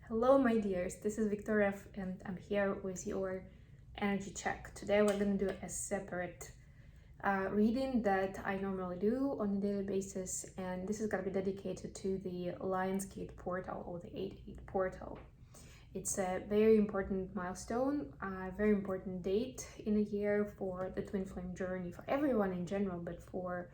Hello my dears, this is Victoria and I'm here with your energy check. Today we're going to do a separate reading that I normally do on a daily basis, and this is going to be dedicated to the Lionsgate portal or the 8-8 portal. It's a very important milestone, a very important date in a year for the twin flame journey, for everyone in general, but for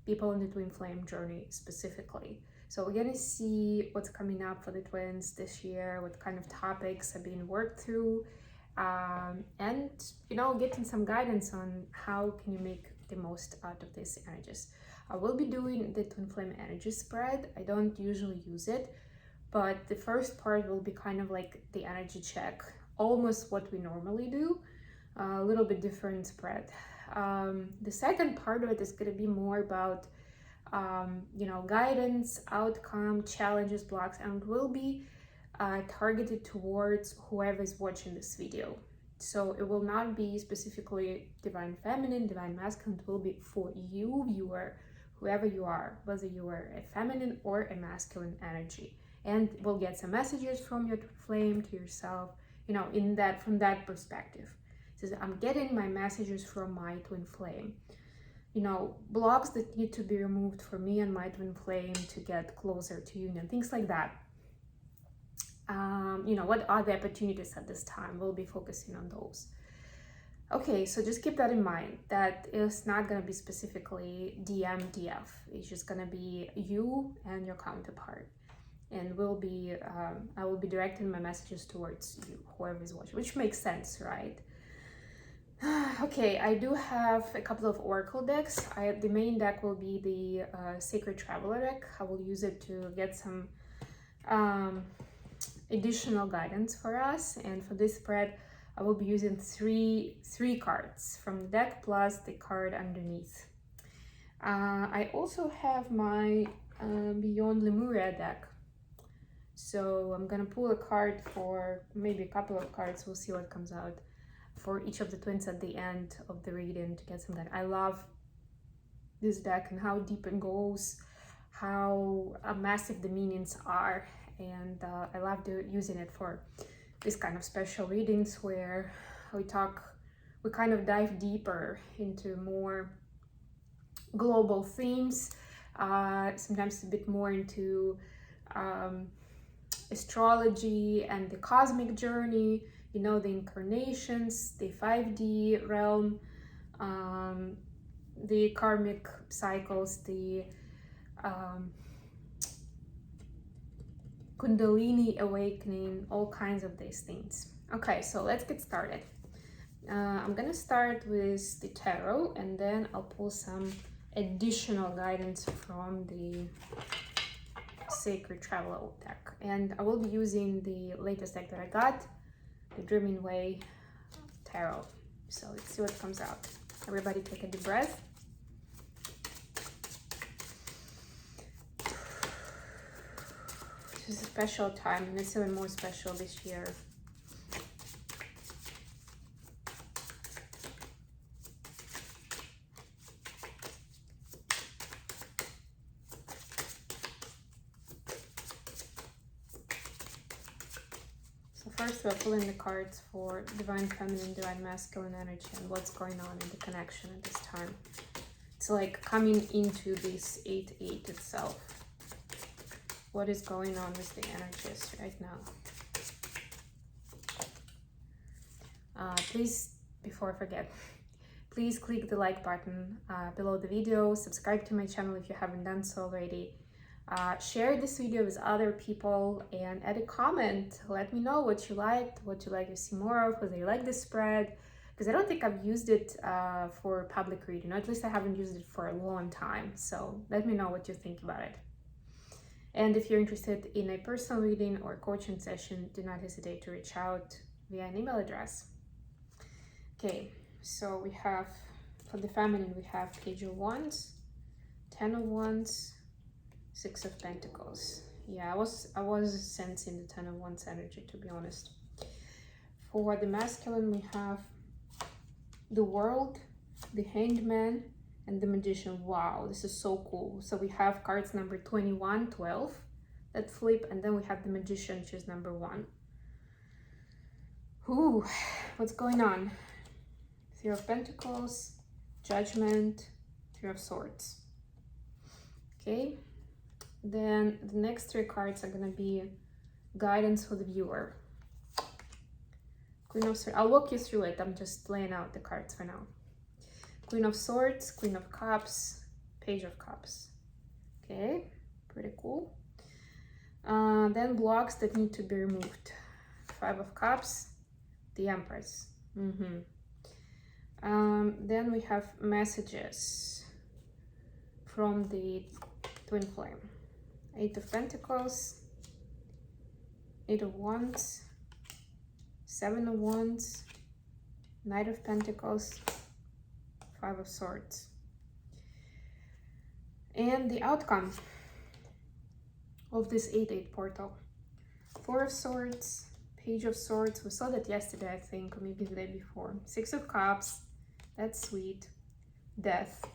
people in the twin flame journey specifically. So we're gonna see what's coming up for the twins this year, what kind of topics are being worked through, and getting some guidance on how can you make the most out of these energies. I will be doing the twin flame energy spread. I don't usually use it, but the first part will be kind of like the energy check, almost what we normally do, a little bit different spread. The second part of it is going to be more about guidance, outcome, challenges, blocks, and will be targeted towards whoever is watching this video. So it will not be specifically divine feminine, divine masculine. It will be for you, viewer, whoever you are, whether you are a feminine or a masculine energy, and we'll get some messages from your flame to yourself, from that perspective. It says, I'm getting my messages from my twin flame. Blocks that need to be removed for me and my twin flame to get closer to union, things like that. What are the opportunities at this time? We'll be focusing on those. Okay, so just keep that in mind, that it's not going to be specifically DMDF. It's just going to be you and your counterpart. And I will be directing my messages towards you, whoever is watching, which makes sense, right? Okay, I do have a couple of oracle decks. The main deck will be the Sacred Traveler deck. I will use it to get some additional guidance for us. And for this spread, I will be using three cards from the deck plus the card underneath. I also have my Beyond Lemuria deck. So I'm gonna pull a card for maybe a couple of cards. We'll see what comes out for each of the twins at the end of the reading to get some guidance. I love this deck and how deep it goes, how massive the meanings are, and I love using it for this kind of special readings where we kind of dive deeper into more global themes, sometimes a bit more into astrology and the cosmic journey, the incarnations, the 5D realm, the karmic cycles, the Kundalini awakening, all kinds of these things. Okay, so let's get started. I'm gonna start with the tarot, and then I'll pull some additional guidance from the Sacred Traveler deck. And I will be using the latest deck that I got, the Dreaming Way Tarot. So let's see what comes out. Everybody take a deep breath. This is a special time, and it's even more special this year. First, we're pulling the cards for divine feminine, divine masculine energy, and what's going on in the connection at this time. It's like coming into this 8-8 itself. What is going on with the energies right now? Please, before I forget, please click the like button below the video. Subscribe to my channel if you haven't done so already. Share this video with other people and add a comment. Let me know what you liked, what you like to see more of, whether you like this spread, because I don't think I've used it for public reading, or at least I haven't used it for a long time. So let me know what you think about it. And if you're interested in a personal reading or coaching session, do not hesitate to reach out via an email address. Okay, so we have, for the feminine, we have Page of Wands, 10 of Wands, 6 of Pentacles. Yeah, I was sensing the 10 of Wands energy, to be honest. For the masculine, we have the World, the Hanged Man, and the Magician. Wow, this is so cool. So we have cards number 21, 12, that flip, and then we have the Magician, which is number 1. Ooh, what's going on? Three of Pentacles, Judgment, Three of Swords. Okay, then the next 3 cards are gonna be guidance for the viewer. Queen of Swords, I'll walk you through it, I'm just laying out the cards for now. Queen of Swords, Queen of Cups, Page of Cups. Okay, pretty cool. Then blocks that need to be removed. 5 of Cups, the Empress. Then we have messages from the Twin Flame. 8 of Pentacles, 8 of Wands, 7 of Wands, Knight of Pentacles, 5 of Swords. And the outcome of this 8-8 portal. 4 of Swords, Page of Swords, we saw that yesterday I think, or maybe the day before. 6 of Cups, that's sweet. Death.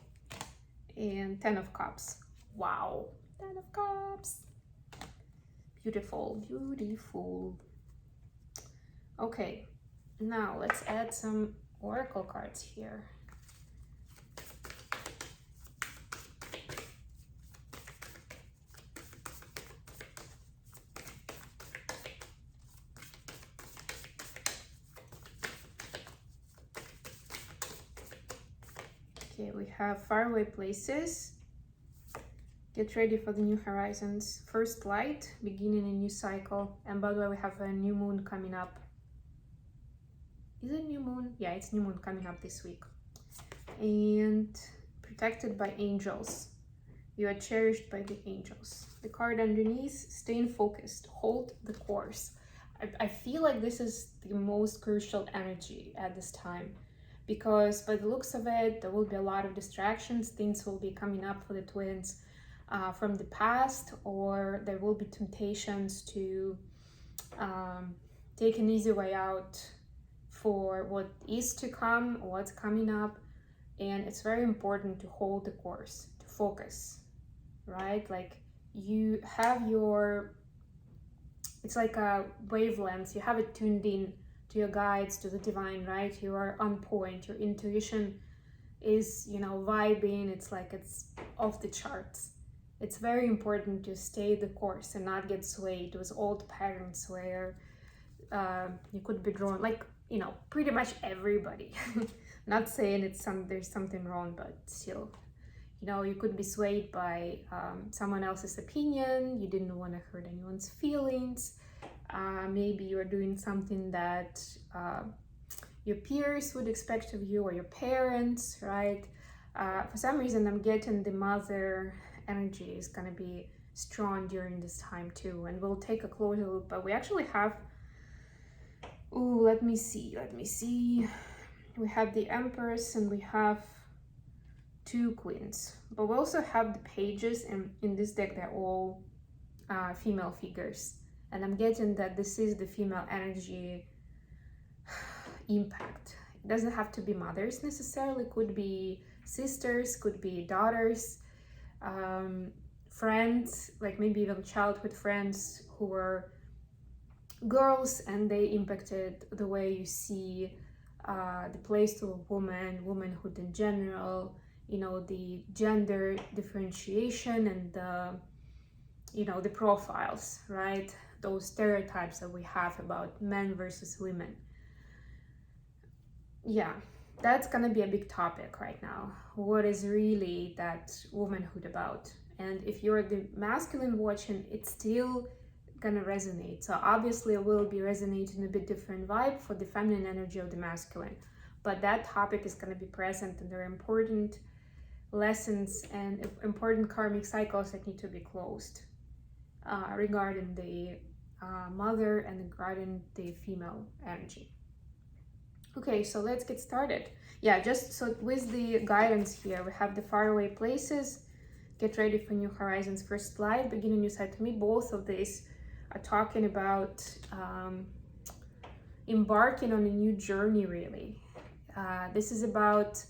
And 10 of Cups. Wow, 10 of Cups. Beautiful, beautiful. Okay, now let's add some oracle cards here. Okay, we have faraway places. Get ready for the new horizons. First light, beginning a new cycle. And by the way, we have a new moon coming up. Is it new moon? Yeah, it's new moon coming up this week. And protected by angels. You are cherished by the angels. The card underneath, staying focused, hold the course. I feel like this is the most crucial energy at this time. Because by the looks of it, there will be a lot of distractions. Things will be coming up for the twins from the past, or there will be temptations to take an easy way out for what is to come, what's coming up. And it's very important to hold the course, to focus, right? Like you have your, it's like a wavelength, you have it tuned in to your guides, to the divine, right? You are on point, your intuition is, you know, vibing, it's like it's off the charts. It's very important to stay the course and not get swayed with old patterns where you could be drawn, like, you know, pretty much everybody. Not saying there's something wrong, but still, you know, you could be swayed by someone else's opinion. You didn't want to hurt anyone's feelings. Maybe you're doing something that your peers would expect of you, or your parents, right? For some reason, I'm getting the mother energy is going to be strong during this time too, and we'll take a closer look. But we actually have, let me see. We have the Empress and we have 2 queens, but we also have the pages, and in this deck they're all female figures. And I'm getting that this is the female energy impact. It doesn't have to be mothers necessarily, could be sisters, could be daughters, friends, like maybe even childhood friends who were girls, and they impacted the way you see the place of a woman, womanhood in general, you know, the gender differentiation and the, you know, the profiles, right? Those stereotypes that we have about men versus women. Yeah, that's gonna be a big topic right now. What is really that womanhood about? And if you're the masculine watching, it's still gonna resonate. So obviously it will be resonating a bit different vibe for the feminine energy of the masculine. But that topic is gonna be present, and there are important lessons and important karmic cycles that need to be closed regarding the mother and regarding the female energy. Okay, so let's get started. Yeah, just so with the guidance here, we have the faraway places, get ready for new horizons, first light, begin a new side. To me, both of these are talking about embarking on a new journey, really. This is about,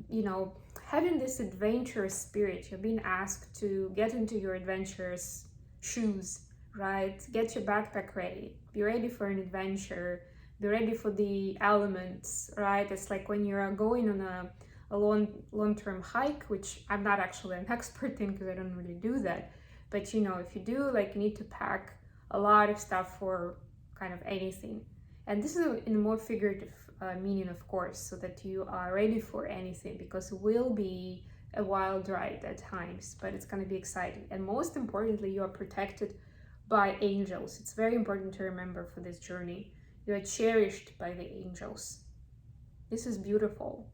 you know, having this adventurous spirit. You're being asked to get into your adventurous shoes, right? Get your backpack ready. Be ready for an adventure. Be ready for the elements, right? It's like when you're going on a long-term hike, which I'm not actually an expert in because I don't really do that. But you know, if you do, like, you need to pack a lot of stuff for kind of anything. And this is in a more figurative meaning, of course, so that you are ready for anything, because it will be a wild ride at times, but it's going to be exciting. And most importantly, you are protected by angels. It's very important to remember for this journey. You are cherished by the angels. This is beautiful.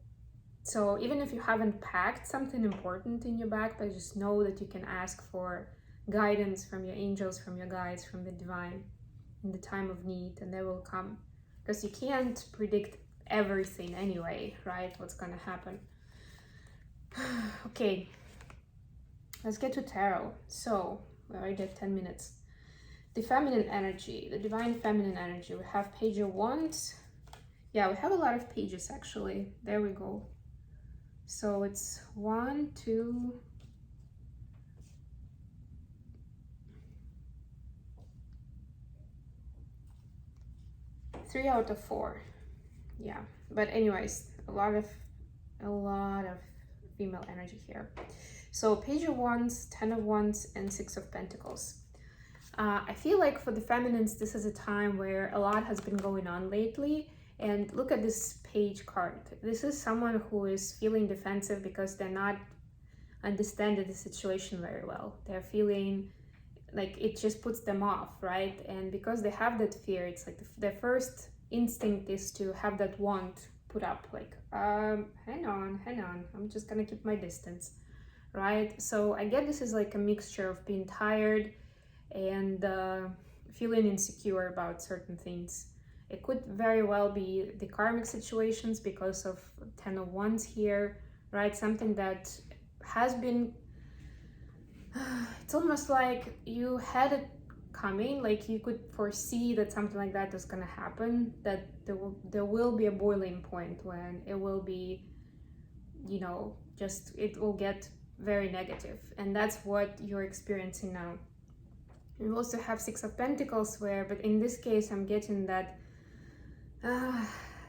So even if you haven't packed something important in your backpack, just know that you can ask for guidance from your angels, from your guides, from the divine in the time of need, and they will come. Because you can't predict everything anyway, right? What's gonna happen. Okay, let's get to tarot. So we already have 10 minutes. The feminine energy, the divine feminine energy. We have Page of Wands. Yeah, we have a lot of pages actually. There we go. So it's 1, 2, 3 out of 4. Yeah, but anyways, a lot of female energy here. So Page of Wands, 10 of Wands, and 6 of Pentacles. I feel like for the feminines, this is a time where a lot has been going on lately. And look at this page card. This is someone who is feeling defensive because they're not understanding the situation very well. They're feeling like it just puts them off, right? And because they have that fear, it's like their first instinct is to have that wand put up, like, hang on, I'm just gonna keep my distance, right? So I get this is like a mixture of being tired and feeling insecure about certain things. It could very well be the karmic situations because of 10 of Wands here, right? Something that has been, it's almost like you had it coming, like you could foresee that something like that is going to happen, that there will be a boiling point when it will be, you know, just it will get very negative. And that's what you're experiencing now. You also have 6 of Pentacles where, but in this case, I'm getting that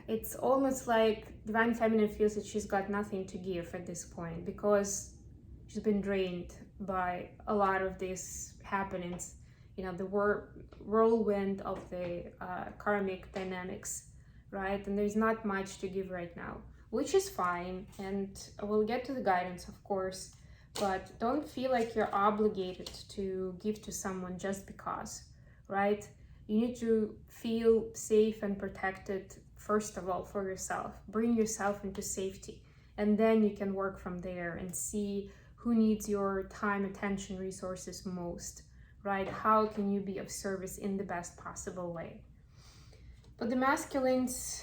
it's almost like Divine Feminine feels that she's got nothing to give at this point because she's been drained by a lot of these happenings, you know, the whirlwind of the karmic dynamics, right? And there's not much to give right now, which is fine. And we'll get to the guidance, of course, but don't feel like you're obligated to give to someone just because, right? You need to feel safe and protected, first of all, for yourself. Bring yourself into safety, and then you can work from there and see who needs your time, attention, resources most, right? How can you be of service in the best possible way? But the masculines,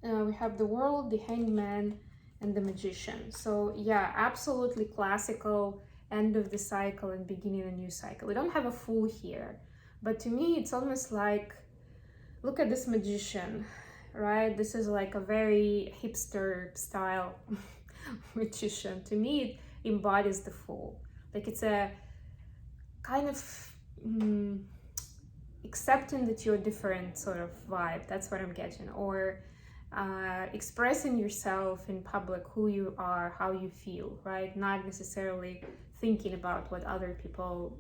we have the World, the Hanged Man, and the Magician. So yeah, absolutely classical end of the cycle and beginning a new cycle. We don't have a Fool here, but to me it's almost like, look at this Magician, right? This is like a very hipster style magician. To me it embodies the Fool. Like it's a kind of accepting that you're different sort of vibe. That's what I'm getting. Or expressing yourself in public, who you are, how you feel, right? Not necessarily thinking about what other people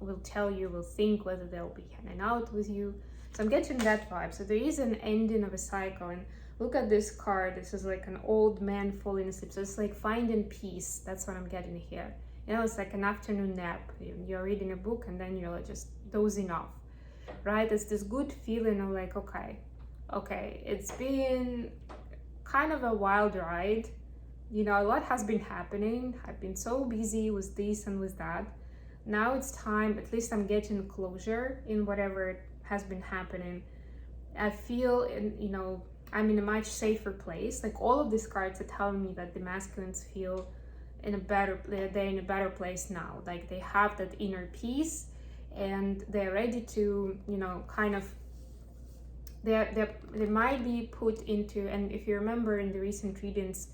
will tell you, will think, whether they'll be hanging out with you. So I'm getting that vibe. So there is an ending of a cycle. And look at this card. This is like an old man falling asleep. So it's like finding peace. That's what I'm getting here. You know, it's like an afternoon nap. You're reading a book and then you're like just dozing off, right? It's this good feeling of like, okay, it's been kind of a wild ride. You know, a lot has been happening. I've been so busy with this and with that. Now it's time, at least I'm getting closure in whatever has been happening. I feel, you know, I'm in a much safer place. Like all of these cards are telling me that the masculines feel they're in a better place now. Like they have that inner peace and they're ready to, you know, kind of, they might be put into, and if you remember in the recent readings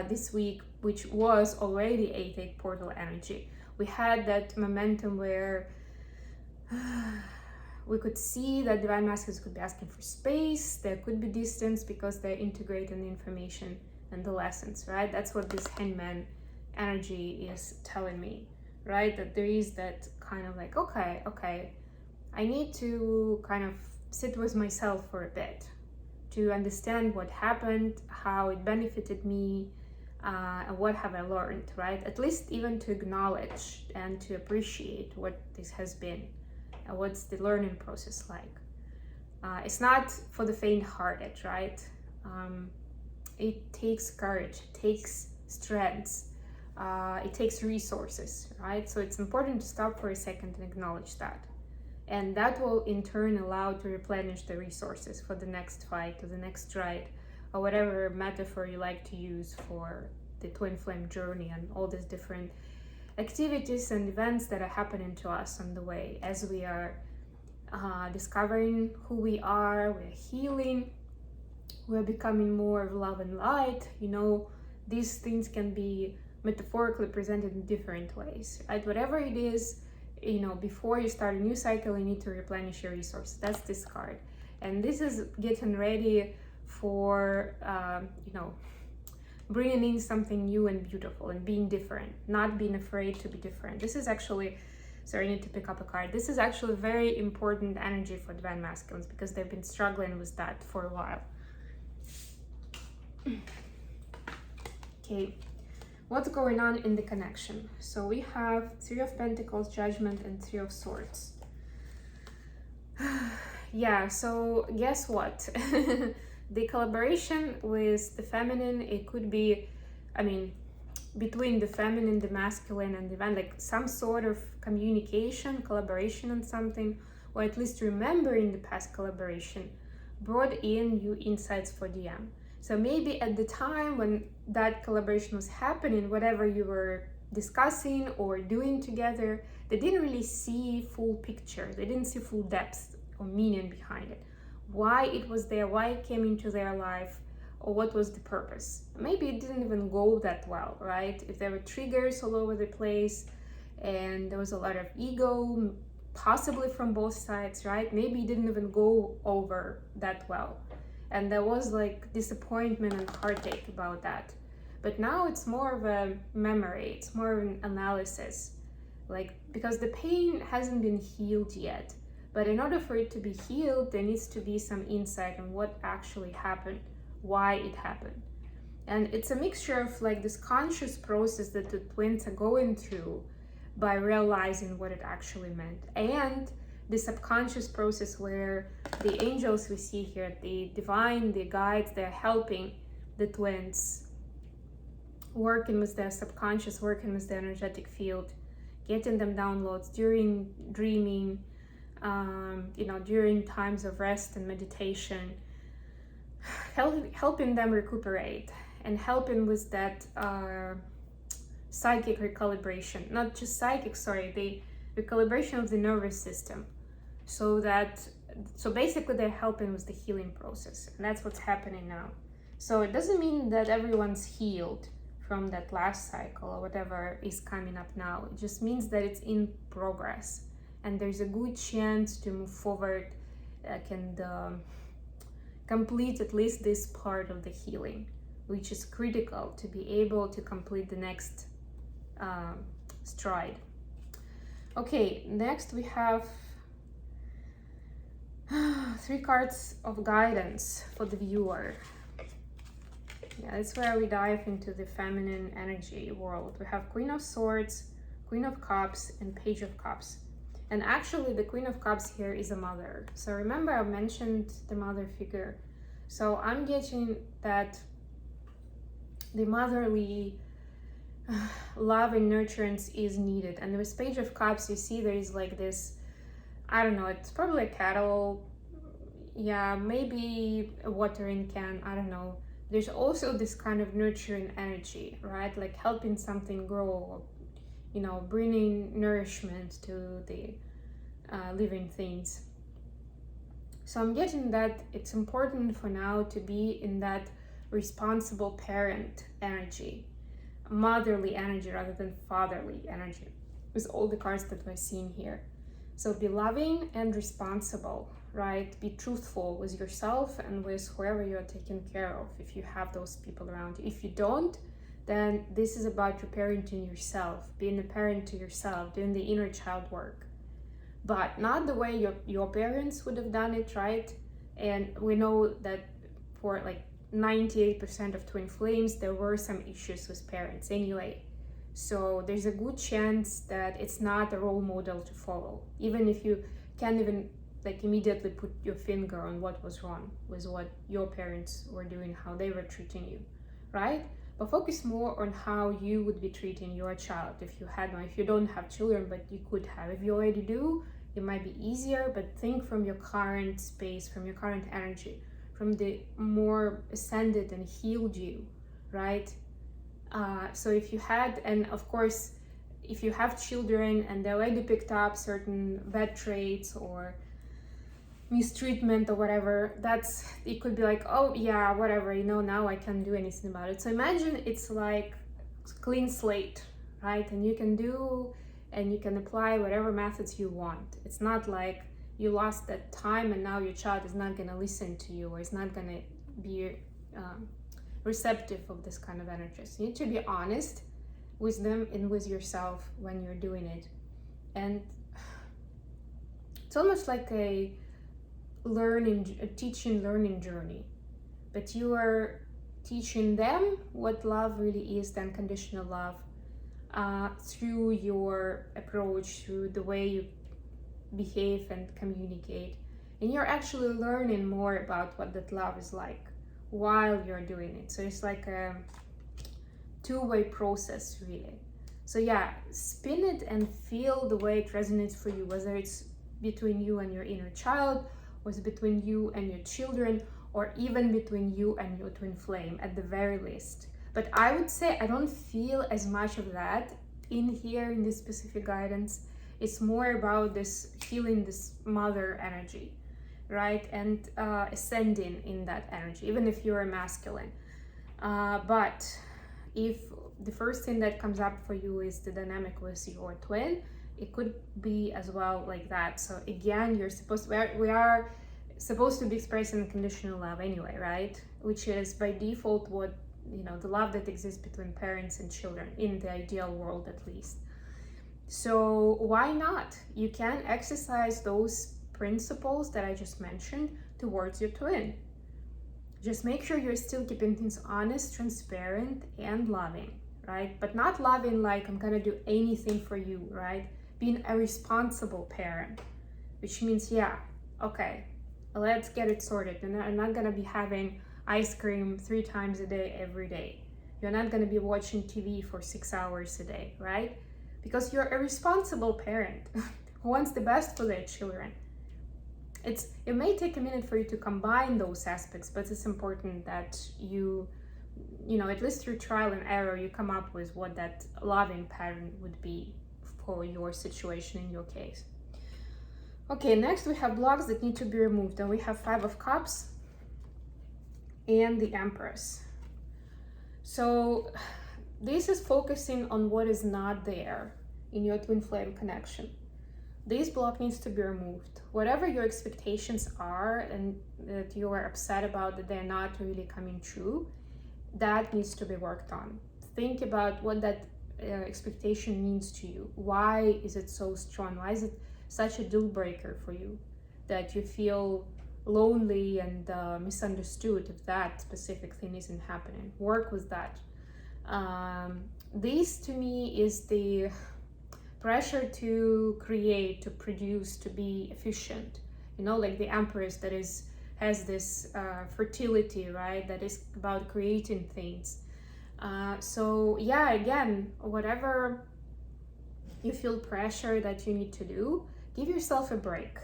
this week, which was already 8-8 portal energy, we had that momentum where we could see that divine masculines could be asking for space, there could be distance because they're integrating the information and the lessons, right? That's what this hangman energy is telling me, right? That there is that kind of like, okay, I need to kind of sit with myself for a bit to understand what happened, how it benefited me, and what have I learned, right? At least even to acknowledge and to appreciate what this has been and what's the learning process like. It's not for the faint-hearted, right? It takes courage, it takes strength, it takes resources, right? So it's important to stop for a second and acknowledge that. And that will in turn allow to replenish the resources for the next fight or the next stride, or whatever metaphor you like to use for the twin flame journey and all these different activities and events that are happening to us on the way as we are discovering who we are, we're healing, we're becoming more of love and light. You know, these things can be metaphorically presented in different ways, right? Whatever it is, you know, before you start a new cycle, you need to replenish your resources. That's this card. And this is getting ready for, you know, bringing in something new and beautiful and being different, not being afraid to be different. This is actually, sorry, I need to pick up a card. This is actually very important energy for divine masculines because they've been struggling with that for a while. Okay, what's going on in the connection? So we have Three of Pentacles, Judgment, and Three of Swords. Yeah, so guess what? The collaboration with the feminine, it could be, I mean, between the feminine, the masculine, and the divine, like some sort of communication, collaboration on something, or at least remembering the past collaboration, brought in new insights for DM. So maybe at the time when that collaboration was happening, whatever you were discussing or doing together, they didn't really see full picture. They didn't see full depth or meaning behind it. Why it was there, why it came into their life, or what was the purpose. Maybe it didn't even go that well, right? If there were triggers all over the place and there was a lot of ego, possibly from both sides, right? Maybe it didn't even go over that well. And there was like disappointment and heartache about that. But now it's more of a memory, it's more of an analysis. Like, because the pain hasn't been healed yet. But in order for it to be healed, there needs to be some insight on what actually happened, why it happened. And it's a mixture of like this conscious process that the twins are going through by realizing what it actually meant, and the subconscious process where the angels we see here, the divine, the guides, they're helping the twins, working with their subconscious, working with the energetic field, getting them downloads during dreaming, you know, during times of rest and meditation, helping them recuperate and helping with that psychic recalibration, not just psychic, sorry, the recalibration of the nervous system. So basically they're helping with the healing process, and that's what's happening now. So it doesn't mean that everyone's healed from that last cycle or whatever is coming up now. It just means that it's in progress, and there's a good chance to move forward and complete at least this part of the healing, which is critical to be able to complete the next stride. Okay, next we have 3 cards of guidance for the viewer. Yeah, that's where we dive into the feminine energy world. We have Queen of Swords, Queen of Cups, and Page of Cups. And actually the Queen of Cups here is a mother. So remember I mentioned the mother figure. So I'm getting that the motherly love and nurturance is needed. And with Page of Cups, you see there is like this, I don't know, it's probably a kettle, yeah, maybe a watering can, I don't know. There's also this kind of nurturing energy, right? Like helping something grow, you know, bringing nourishment to the living things. So I'm getting that it's important for now to be in that responsible parent energy, motherly energy rather than fatherly energy. with all the cards that we're seeing here. So be loving and responsible, right? Be truthful with yourself and with whoever you're taking care of, if you have those people around you. If you don't, then this is about reparenting yourself, being a parent to yourself, doing the inner child work. But not the way your parents would have done it, right? And we know that for like 98% of twin flames, there were some issues with parents anyway. So there's a good chance that it's not a role model to follow, even if you can't even like immediately put your finger on what was wrong with what your parents were doing, how they were treating you, right? But focus more on how you would be treating your child if you had one. If you don't have children, but you could have. If you already do, it might be easier, but think from your current space, from your current energy, from the more ascended and healed you, right? So if you had, and of course, if you have children and they already picked up certain bad traits or mistreatment or whatever, it could be like, oh yeah, whatever, now I can't do anything about it. So imagine it's like clean slate, right? And you can apply whatever methods you want. It's not like you lost that time and now your child is not going to listen to you or is not going to be receptive of this kind of energy. So you need to be honest with them and with yourself when you're doing it. And it's almost like a teaching learning journey, but you are teaching them what love really is, the unconditional love, through your approach, through the way you behave and communicate. And you're actually learning more about what that love is like while you're doing it. So it's like a two-way process, really. So yeah, spin it and feel the way it resonates for you, whether it's between you and your inner child, or it's between you and your children, or even between you and your twin flame at the very least. But I would say I don't feel as much of that in here in this specific guidance. It's more about this feeling, this mother energy, right? And ascending in that energy, even if you're a masculine. But if the first thing that comes up for you is the dynamic with your twin, it could be as well like that. So again, we are supposed to be expressing unconditional love anyway, right? Which is by default what, the love that exists between parents and children in the ideal world, at least. So why not? You can exercise those principles that I just mentioned towards your twin. Just make sure you're still keeping things honest, transparent, and loving, right? But not loving like I'm gonna do anything for you, right? Being a responsible parent, which means, yeah, okay, let's get it sorted. And I'm not gonna be having ice cream 3 times a day every day. You're not gonna be watching TV for 6 hours a day, right? Because you're a responsible parent who wants the best for their children. It may take a minute for you to combine those aspects, but it's important that you at least through trial and error, you come up with what that loving pattern would be for your situation in your case. Okay, next we have blocks that need to be removed, and we have 5 of Cups and the Empress. So this is focusing on what is not there in your twin flame connection. This block needs to be removed. Whatever your expectations are and that you are upset about that they're not really coming true, that needs to be worked on. Think about what that expectation means to you. Why is it so strong? Why is it such a deal breaker for you that you feel lonely and misunderstood if that specific thing isn't happening? Work with that. This to me is the pressure to create, to produce, to be efficient. Like the Empress that has this fertility, right? That is about creating things. So yeah, again, whatever you feel pressure that you need to do, give yourself a break.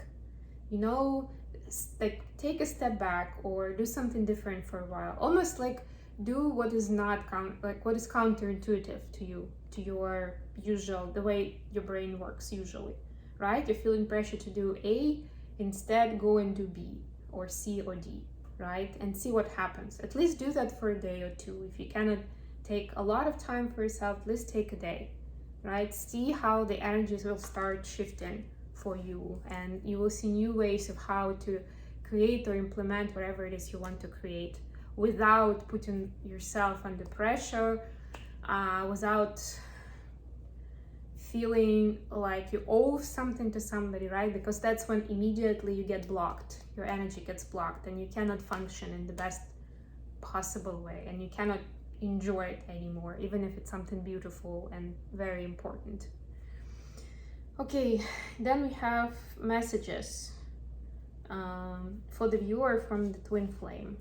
Like take a step back or do something different for a while. Almost like do what is what is counterintuitive to you, to your usual, the way your brain works usually, right? You're feeling pressure to do A, instead go and do B or C or D, right? And see what happens. At least do that for a day or two. If you cannot take a lot of time for yourself, at least take a day right? See how the energies will start shifting for you, and you will see new ways of how to create or implement whatever it is you want to create without putting yourself under pressure, without feeling like you owe something to somebody, right? Because that's when immediately you get blocked, your energy gets blocked, and you cannot function in the best possible way, and you cannot enjoy it anymore, even if it's something beautiful and very important. Okay, then we have messages for the viewer from the twin flame.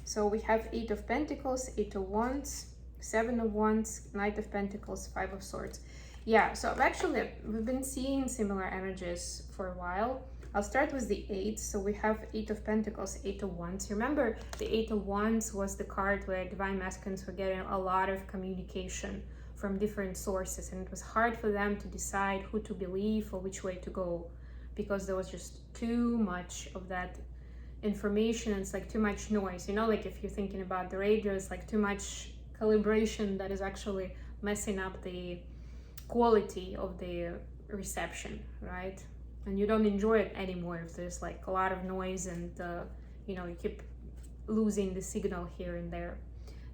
So we have 8 of Pentacles, 8 of Wands, 7 of Wands, Knight of Pentacles, 5 of Swords. Yeah, so we've been seeing similar energies for a while. I'll start with the 8. So we have 8 of Pentacles, 8 of Wands. Remember, the 8 of Wands was the card where Divine Masculines were getting a lot of communication from different sources, and it was hard for them to decide who to believe or which way to go, because there was just too much of that information. It's like too much noise, you know, like if you're thinking about the radio, it's like too much calibration that is actually messing up the quality of the reception, right? And you don't enjoy it anymore if there's like a lot of noise and you know, you keep losing the signal here and there.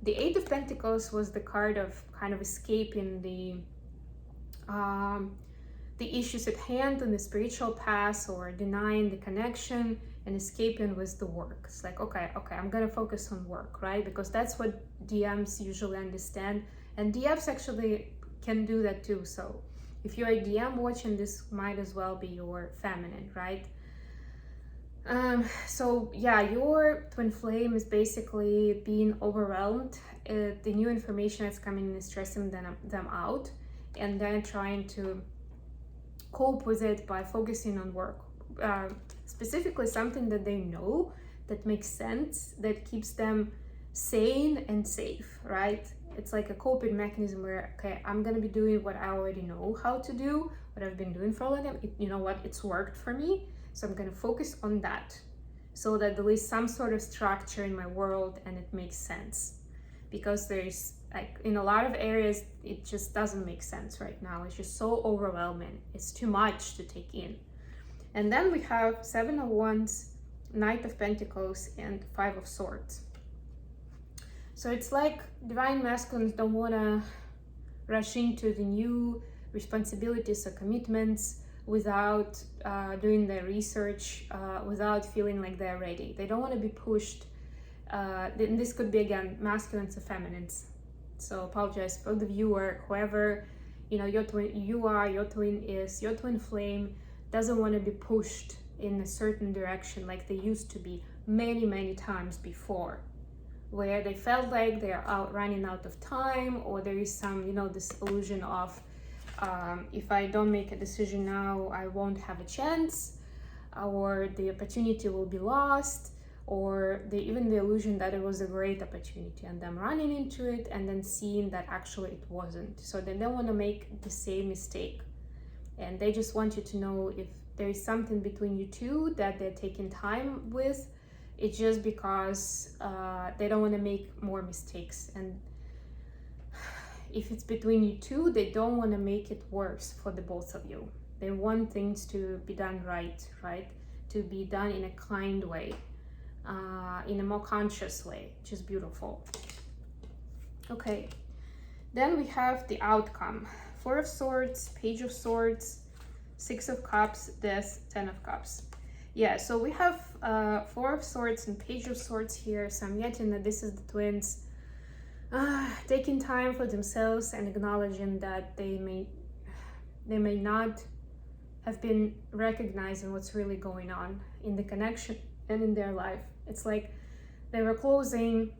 The 8 of Pentacles was the card of kind of escaping the issues at hand on the spiritual path, or denying the connection, and escaping with the work. It's like, okay, I'm gonna focus on work, right? Because that's what DMs usually understand, and DFs actually can do that too. So if you're a DM watching, this might as well be your feminine, right? So yeah, your twin flame is basically being overwhelmed. The new information that's coming in is stressing them out, and then trying to cope with it by focusing on work. Specifically something that they know, that makes sense, that keeps them sane and safe, right? It's like a coping mechanism where, okay, I'm gonna be doing what I already know how to do, what I've been doing for a long time. You know what, it's worked for me, so I'm gonna focus on that, so that there is some sort of structure in my world and it makes sense. Because there's, like, in a lot of areas, it just doesn't make sense right now. It's just so overwhelming. It's too much to take in. And then we have 7 of Wands, Knight of Pentacles, and 5 of Swords. So it's like Divine Masculines don't want to rush into the new responsibilities or commitments without doing their research, without feeling like they're ready. They don't want to be pushed. And this could be, again, masculines or feminines. So apologize for the viewer, whoever, you know, your twin is, your twin flame doesn't want to be pushed in a certain direction like they used to be many times before, where they felt like they're running out of time, or there is some, you know, this illusion of if I don't make a decision now, I won't have a chance, or the opportunity will be lost, or even the illusion that it was a great opportunity and them running into it and then seeing that actually it wasn't. So they don't want to make the same mistake, and they just want you to know if there is something between you two that they're taking time with. It's just because they don't want to make more mistakes, and if it's between you two, they don't want to make it worse for the both of you. They want things to be done right, to be done in a kind way, in a more conscious way, which is beautiful. Okay, then we have the outcome. 4 of Swords, Page of Swords, 6 of Cups, Death, 10 of Cups. Yeah, so we have 4 of Swords and Page of Swords here. So I'm getting that this is the twins taking time for themselves and acknowledging that they may not have been recognizing what's really going on in the connection and in their life. It's like they were closing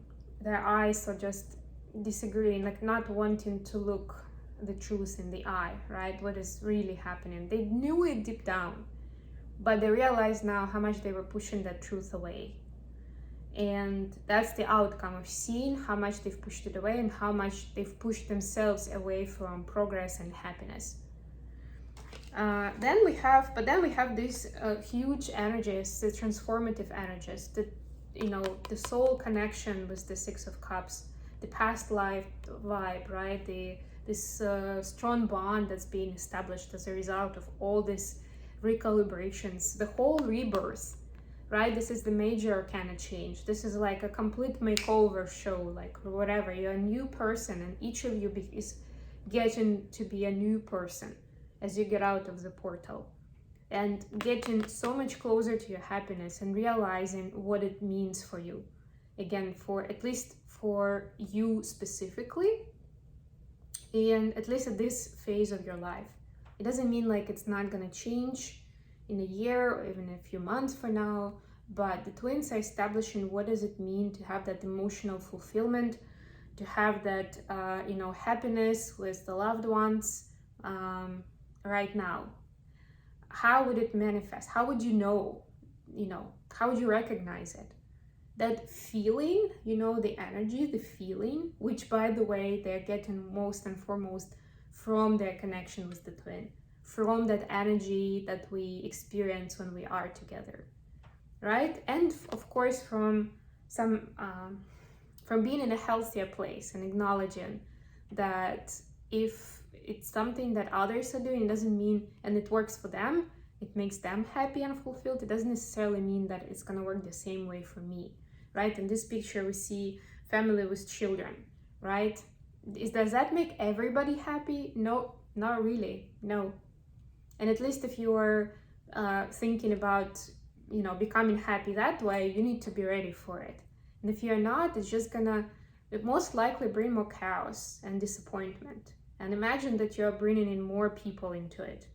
their eyes or just disagreeing, like not wanting to look the truth in the eye, right? What is really happening. They knew it deep down, but they realize now how much they were pushing that truth away. And that's the outcome of seeing how much they've pushed it away and how much they've pushed themselves away from progress and happiness. Then we have these huge energies, the transformative energies, the soul connection with the 6 of Cups, the past life vibe, right? The this strong bond that's being established as a result of all these recalibrations, the whole rebirth, right? This is the major arcana change. This is like a complete makeover show, like whatever. You're a new person, and each of you is getting to be a new person as you get out of the portal, and getting so much closer to your happiness and realizing what it means for you. Again, for at least for you specifically, and at least at this phase of your life. It doesn't mean like it's not gonna change in a year or even a few months from now, but the twins are establishing what does it mean to have that emotional fulfillment, to have that happiness with the loved ones right now. How would it manifest? How would you know? How would you recognize it? That feeling, the energy, the feeling, which by the way, they're getting most and foremost from their connection with the twin, from that energy that we experience when we are together, right? And of course, from being in a healthier place and acknowledging that if it's something that others are doing, it doesn't mean, and it works for them, it makes them happy and fulfilled, it doesn't necessarily mean that it's going to work the same way for me, right? In this picture, we see family with children, right? Does that make everybody happy? No, not really, no. And at least if you are thinking about, becoming happy that way, you need to be ready for it. And if you're not, it's just gonna most likely bring more chaos and disappointment. And imagine that you're bringing in more people into it,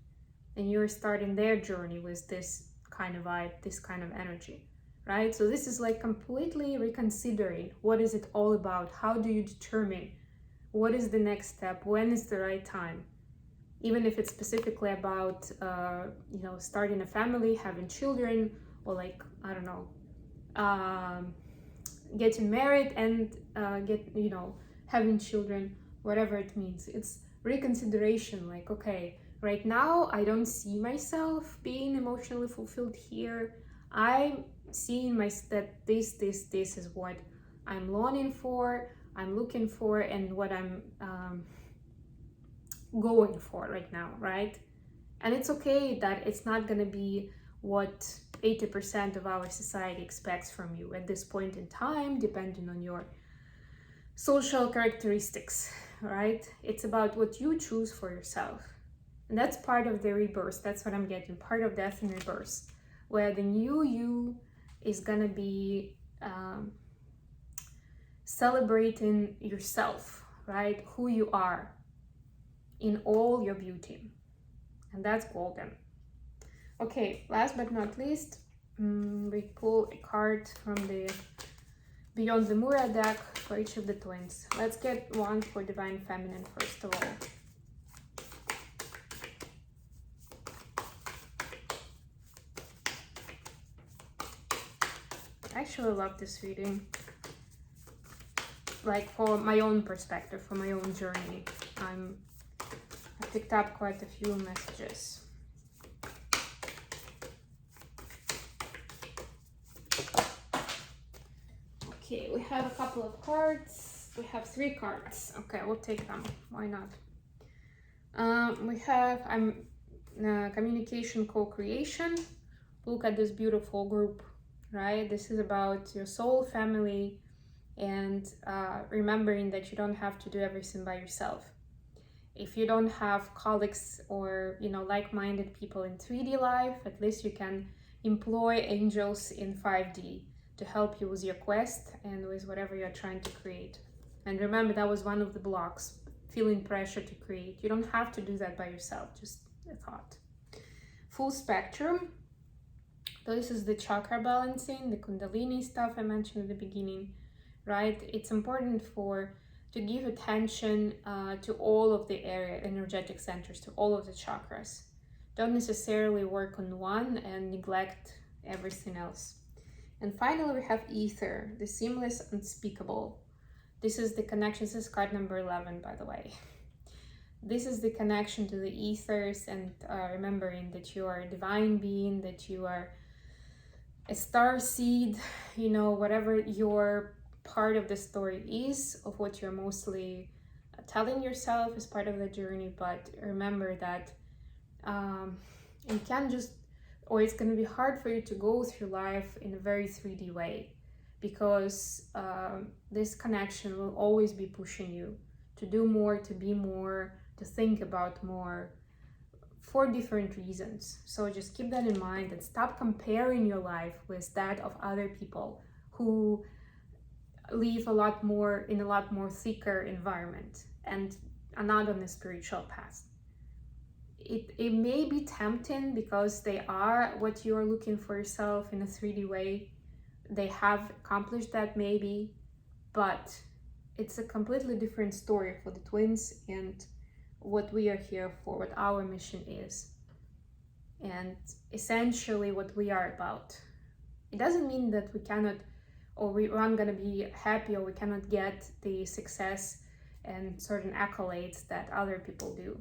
and you're starting their journey with this kind of vibe, this kind of energy, right? So this is like completely reconsidering what is it all about. How do you determine what is the next step? When is the right time? Even if it's specifically about, starting a family, having children, or like, I don't know, getting married and having children, whatever it means. It's reconsideration, like, okay, right now I don't see myself being emotionally fulfilled here. I'm seeing that this is what I'm longing for, I'm looking for, and what I'm going for right now, right? And it's okay that it's not gonna be what 80% of our society expects from you at this point in time, depending on your social characteristics, right? It's about what you choose for yourself. And that's part of the rebirth. That's what I'm getting, part of death and rebirth, where the new you is gonna be celebrating yourself, right? Who you are in all your beauty. And that's golden. Okay, last but not least, we pull a card from the Beyond the Mura deck for each of the twins. Let's get one for Divine Feminine first of all. I actually love this reading. Like, for my own perspective, for my own journey, I picked up quite a few messages. Okay, we have a couple of cards. We have 3 cards. Okay, we'll take them. Why not? We have communication co-creation. Look at this beautiful group, right? This is about your soul family, and remembering that you don't have to do everything by yourself. If you don't have colleagues or like-minded people in 3D life, at least you can employ angels in 5D to help you with your quest and with whatever you're trying to create. And remember, that was one of the blocks, feeling pressure to create. You don't have to do that by yourself, just a thought. Full spectrum. This is the chakra balancing, the Kundalini stuff I mentioned at the beginning, right? It's important to give attention to all of the energetic centers, to all of the chakras. Don't necessarily work on one and neglect everything else. And finally, we have ether, the seamless, unspeakable. This is the connection. This is card number 11, by the way. This is the connection to the ethers, and remembering that you are a divine being, that you are a star seed, whatever your part of the story is, of what you're mostly telling yourself is part of the journey, but remember that you can't just, or it's going to be hard for you to go through life in a very 3D way, because this connection will always be pushing you to do more, to be more, to think about more, for different reasons. So just keep that in mind and stop comparing your life with that of other people who live a lot more in a lot more thicker environment and are not on the spiritual path. It may be tempting because they are what you are looking for yourself in a 3D way. They have accomplished that maybe, but it's a completely different story for the twins and what we are here for, what our mission is, and essentially what we are about. It doesn't mean that we cannot, or we aren't going to be happy, or we cannot get the success and certain accolades that other people do.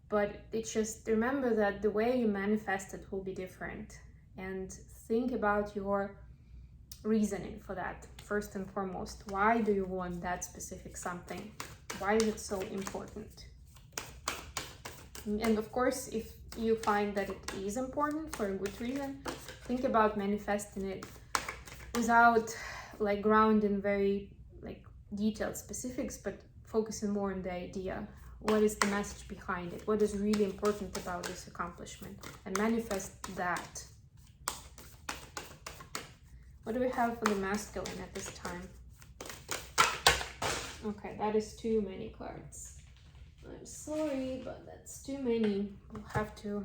But it's just, remember that the way you manifest it will be different, and think about your reasoning for that first and foremost. Why do you want that specific something? Why is it so important? And of course, if you find that it is important for a good reason, think about manifesting it without like grounding very like detailed specifics, but focusing more on the idea. What is the message behind it? What is really important about this accomplishment? And manifest that. What do we have for the masculine at this time? Okay, that is too many cards. I'm sorry, but that's too many. We'll have to...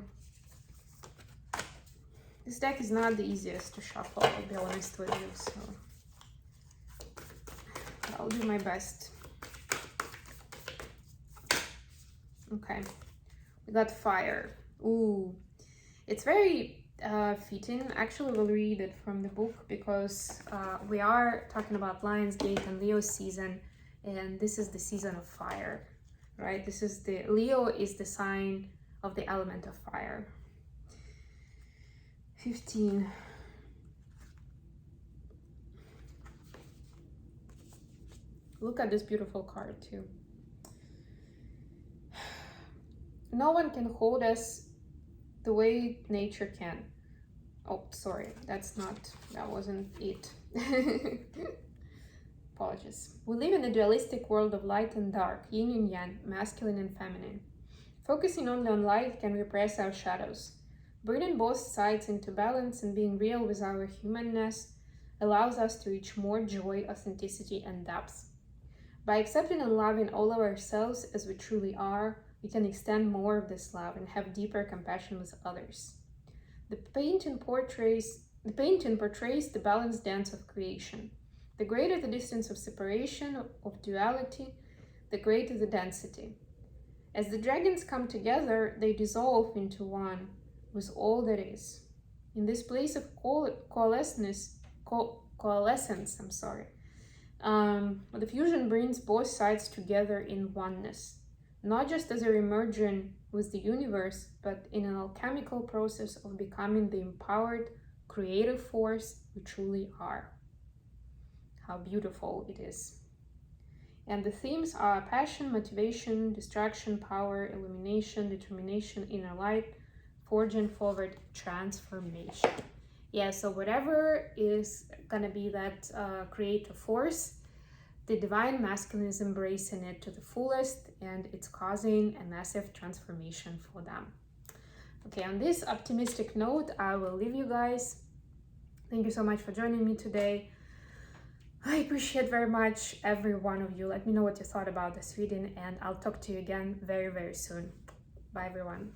This deck is not the easiest to shuffle, I'll be honest with you, so I'll do my best. Okay, we got fire. Ooh, it's very fitting. Actually, we'll read it from the book because we are talking about Lionsgate and Leo season, and this is the season of fire, right? This is the Leo is the sign of the element of fire. 15. Look at this beautiful card too. No one can hold us the way nature can. Oh, sorry, that wasn't it. Apologies. We live in a dualistic world of light and dark, yin and yang, masculine and feminine. Focusing only on light can repress our shadows. Bringing both sides into balance and being real with our humanness allows us to reach more joy, authenticity, and depth. By accepting and loving all of ourselves as we truly are, we can extend more of this love and have deeper compassion with others. The painting portrays the balanced dance of creation. The greater the distance of separation, of duality, the greater the density. As the dragons come together, they dissolve into one with all that is. In this place of coalescence, the fusion brings both sides together in oneness, not just as a remerging with the universe, but in an alchemical process of becoming the empowered, creative force we truly are. How beautiful it is. And the themes are passion, motivation, distraction, power, illumination, determination, inner light, forging forward, transformation. Yeah, so whatever is gonna be that creative force, the divine masculine is embracing it to the fullest, and it's causing a massive transformation for them. Okay, on this optimistic note, I will leave you guys. Thank you so much for joining me today. I appreciate very much every one of you. Let me know what you thought about this reading, and I'll talk to you again very, very soon. Bye, everyone.